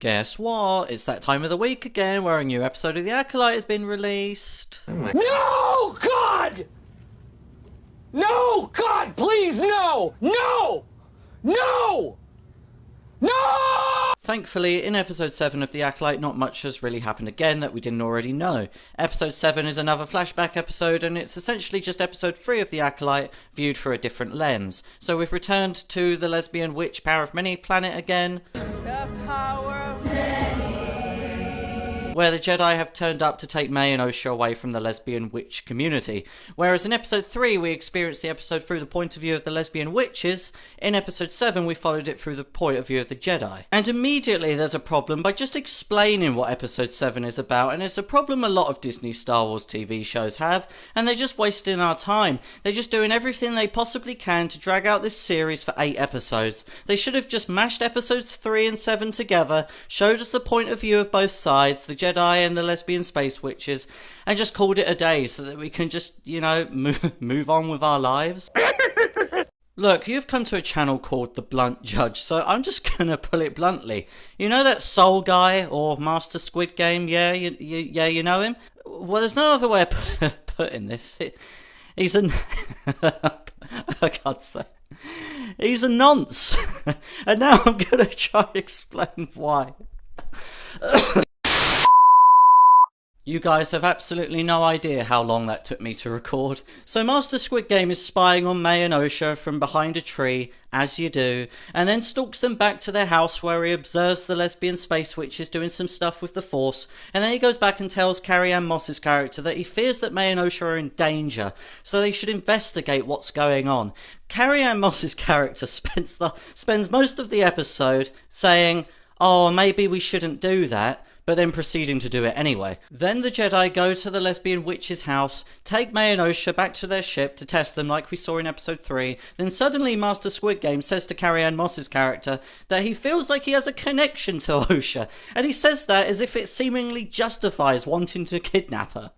Guess what? It's that time of the week again where a new episode of The Acolyte has been released. No, God! No, God, please, no! No! No! No! Thankfully, in episode 7 of The Acolyte, not much has really happened again that we didn't already know. Episode 7 is another flashback episode, and it's essentially just episode 3 of The Acolyte viewed through a different lens. So we've returned to the lesbian witch Power of Many planet again. The power of many. Where the Jedi have turned up to take May and Osha away from the lesbian witch community. Whereas in episode 3 we experienced the episode through the point of view of the lesbian witches, in episode 7 we followed it through the point of view of the Jedi. And immediately there's a problem by just explaining what episode 7 is about, and it's a problem a lot of Disney Star Wars TV shows have, and they're just wasting our time. They're just doing everything they possibly can to drag out this series for 8 episodes. They should have just mashed episodes 3 and 7 together, showed us the point of view of both sides, the Jedi and the lesbian space witches, and just called it a day so that we can just, move on with our lives. Look, you've come to a channel called The Blunt Judge, so I'm just gonna put it bluntly. You know that Soul Guy or Master Squid Game? Yeah, you know him? Well, there's no other way of putting this. He's a... I can't say. He's a nonce. And now I'm gonna try to explain why. You guys have absolutely no idea how long that took me to record. So Master Squid Game is spying on May and Osha from behind a tree, as you do, and then stalks them back to their house where he observes the lesbian space witches doing some stuff with the Force, and then he goes back and tells Carrie-Anne Moss's character that he fears that May and Osha are in danger, so they should investigate what's going on. Carrie-Anne Moss's character spends most of the episode saying, "Oh, maybe we shouldn't do that," but then proceeding to do it anyway. Then the Jedi go to the lesbian witch's house, take May and Osha back to their ship to test them like we saw in episode 3, then suddenly Master Squid Game says to Carrie-Anne Moss's character that he feels like he has a connection to Osha, and he says that as if it seemingly justifies wanting to kidnap her.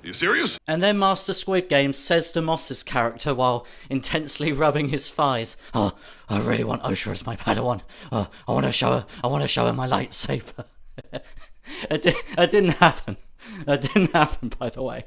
You serious? And then Master Squid Game says to Moss's character while intensely rubbing his thighs, "Oh, I really want Osha as my Padawan. Oh, I want to show her my lightsaber." It didn't happen. That didn't happen, by the way.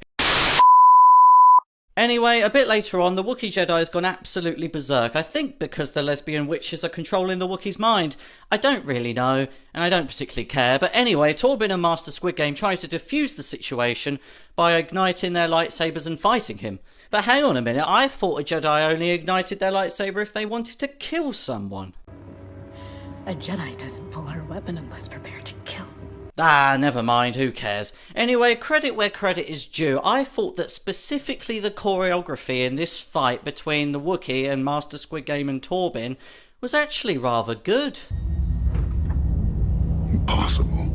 Anyway, a bit later on, the Wookiee Jedi has gone absolutely berserk. I think because the lesbian witches are controlling the Wookiee's mind. I don't really know, and I don't particularly care. But anyway, Torbin and Master Squid Game try to defuse the situation by igniting their lightsabers and fighting him. But hang on a minute, I thought a Jedi only ignited their lightsaber if they wanted to kill someone. A Jedi doesn't pull her weapon unless prepared to kill. Ah, never mind, who cares? Anyway, credit where credit is due. I thought that specifically the choreography in this fight between the Wookiee and Master Squid Game and Torbin was actually rather good. Impossible.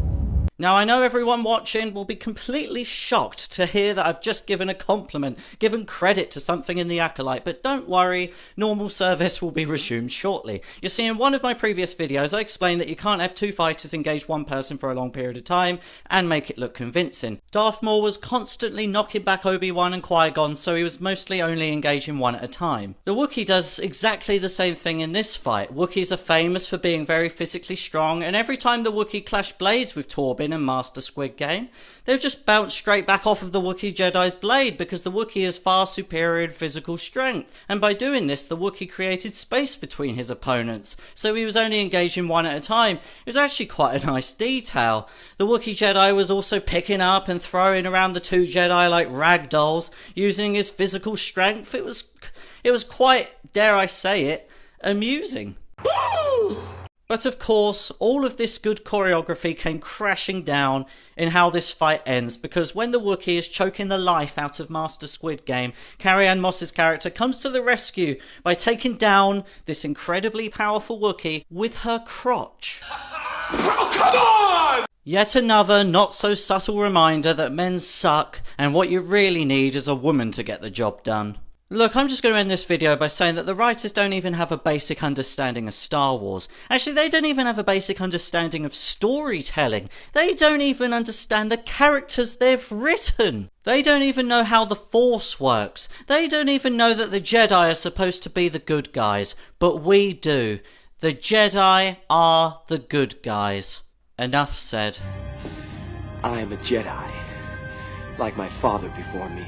Now, I know everyone watching will be completely shocked to hear that I've just given a compliment, given credit to something in The Acolyte, but don't worry, normal service will be resumed shortly. You see, in one of my previous videos, I explained that you can't have 2 fighters engage one person for a long period of time and make it look convincing. Darth Maul was constantly knocking back Obi-Wan and Qui-Gon, so he was mostly only engaging one at a time. The Wookiee does exactly the same thing in this fight. Wookiees are famous for being very physically strong, and every time the Wookiee clash blades with Torbin and Master Squid Game, they'll just bounce straight back off of the Wookiee Jedi's blade because the Wookiee is far superior in physical strength, and by doing this the Wookiee created space between his opponents, so he was only engaging one at a time. It was actually quite a nice detail. The Wookiee Jedi was also picking up and throwing around the 2 Jedi like rag dolls, using his physical strength. It was quite, dare I say it, amusing. But of course, all of this good choreography came crashing down in how this fight ends, because when the Wookiee is choking the life out of Master Squid Game, Carrie-Anne Moss's character comes to the rescue by taking down this incredibly powerful Wookiee with her crotch. Oh, come on! Yet another not so subtle reminder that men suck and what you really need is a woman to get the job done. Look, I'm just going to end this video by saying that the writers don't even have a basic understanding of Star Wars. Actually, they don't even have a basic understanding of storytelling. They don't even understand the characters they've written. They don't even know how the Force works. They don't even know that the Jedi are supposed to be the good guys. But we do. The Jedi are the good guys. Enough said. I am a Jedi, like my father before me.